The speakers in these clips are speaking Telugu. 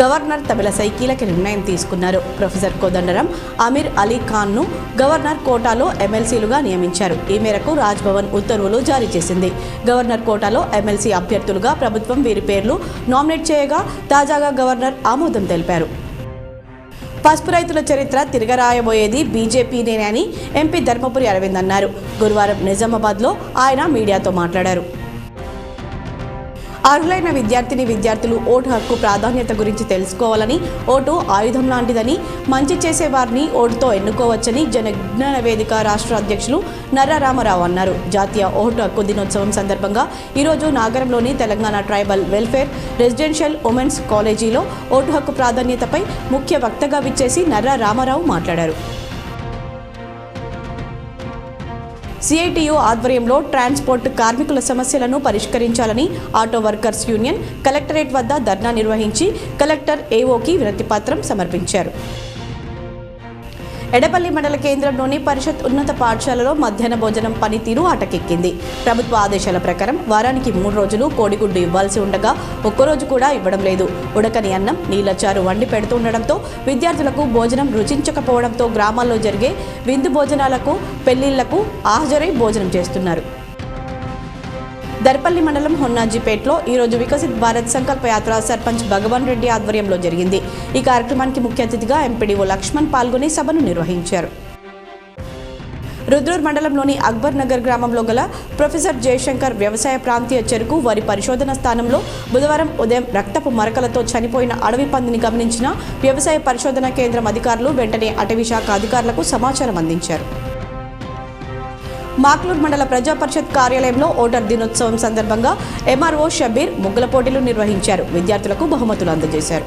గవర్నర్ తమిళసై కీలక నిర్ణయం తీసుకున్నారు. ప్రొఫెసర్ కోదండరాం, అమీర్ అలీ ఖాన్ను గవర్నర్ కోటాలో ఎమ్మెల్సీలుగా నియమించారు. ఈ మేరకు రాజ్భవన్ ఉత్తర్వులు జారీ చేసింది. గవర్నర్ కోటాలో ఎమ్మెల్సీ అభ్యర్థులుగా ప్రభుత్వం వీరి పేర్లు నామినేట్ చేయగా తాజాగా గవర్నర్ ఆమోదం తెలిపారు. పసుపు రైతుల చరిత్ర తిరగరాయబోయేది బీజేపీనేనని ఎంపీ ధర్మపురి అరవింద్ అన్నారు. గురువారం నిజామాబాద్లో ఆయన మీడియాతో మాట్లాడారు. అర్హులైన విద్యార్థులు ఓటు హక్కు ప్రాధాన్యత గురించి తెలుసుకోవాలని, ఓటు ఆయుధం లాంటిదని, మంచి చేసే వారిని ఓటుతో ఎన్నుకోవచ్చని జనజ్ఞాన వేదిక రాష్ట్ర అధ్యక్షులు నర్రా రామారావు అన్నారు. జాతీయ ఓటు హక్కు దినోత్సవం సందర్భంగా ఈరోజు నాగరంలోని Telangana tribal welfare residential women's కాలేజీలో ఓటు హక్కు ప్రాధాన్యతపై ముఖ్య వక్తగా విచ్చేసి నర్రా రామారావు మాట్లాడారు. సిఐటియు ఆధ్వర్యంలో ట్రాన్స్పోర్ట్ కార్మికుల సమస్యలను పరిష్కరించాలని ఆటో వర్కర్స్ యూనియన్ కలెక్టరేట్ వద్ద ధర్నా నిర్వహించి కలెక్టర్ ఏఓకి వినతిపత్రం సమర్పించారు. ఎడపల్లి మండల కేంద్రంలోని పరిషత్ ఉన్నత పాఠశాలలో మధ్యాహ్న భోజనం పనితీరు అటకెక్కింది. ప్రభుత్వ ఆదేశాల ప్రకారం వారానికి 3 రోజులు కోడిగుడ్డు ఇవ్వాల్సి ఉండగా ఒక్కరోజు కూడా ఇవ్వడం లేదు. ఉడకని అన్నం, నీళ్లచారు వండి పెడుతుండటంతో విద్యార్థులకు భోజనం రుచించకపోవడంతో గ్రామాల్లో జరిగే విందు భోజనాలకు, పెళ్లిళ్లకు హాజరై భోజనం చేస్తున్నారు. దర్పల్లి మండలం హొన్నాజీపేటలో ఈరోజు వికసిత్ భారత్ సంకల్ప యాత్ర సర్పంచ్ భగవాన్ రెడ్డి ఆధ్వర్యంలో జరిగింది. ఈ కార్యక్రమానికి ముఖ్య అతిథిగా ఎంపీడీఓ లక్ష్మణ్ పాల్గొని సభను నిర్వహించారు. రుద్రూర్ మండలంలోని అక్బర్ నగర్ గ్రామంలో గల ప్రొఫెసర్ జయశంకర్ వ్యవసాయ ప్రాంతీయ చెరుకు వరి పరిశోధన స్థానంలో బుధవారం ఉదయం రక్తపు మరకలతో చనిపోయిన అడవి పందిని గమనించిన వ్యవసాయ పరిశోధన కేంద్రం అధికారులు వెంటనే అటవీ శాఖ అధికారులకు సమాచారం అందించారు. మాక్లూర్ మండల ప్రజా పరిషత్ కార్యాలయంలో ఓటర్ దినోత్సవం సందర్భంగా ఎంఆర్ఓ షబీర్ ముగ్గుల పోటీలు నిర్వహించారు. విద్యార్థులకు బహుమతులు అందజేశారు.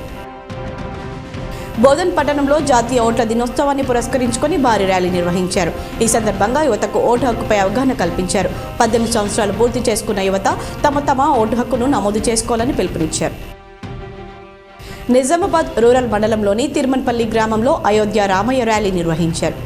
బోధన్ పట్టణంలో జాతీయ ఓట్ల దినోత్సవాన్ని పురస్కరించుకొని భారీ ర్యాలీ నిర్వహించారు. ఈ సందర్భంగా యువతకు ఓటు హక్కుపై అవగాహన కల్పించారు. 18 సంవత్సరాలు పూర్తి చేసుకున్న యువత తమ ఓటు హక్కును నమోదు చేసుకోవాలని పిలుపునిచ్చారు. నిజామాబాద్ రూరల్ మండలంలోని తిరుమన్పల్లి గ్రామంలో అయోధ్య రామయ్య ర్యాలీ నిర్వహించారు.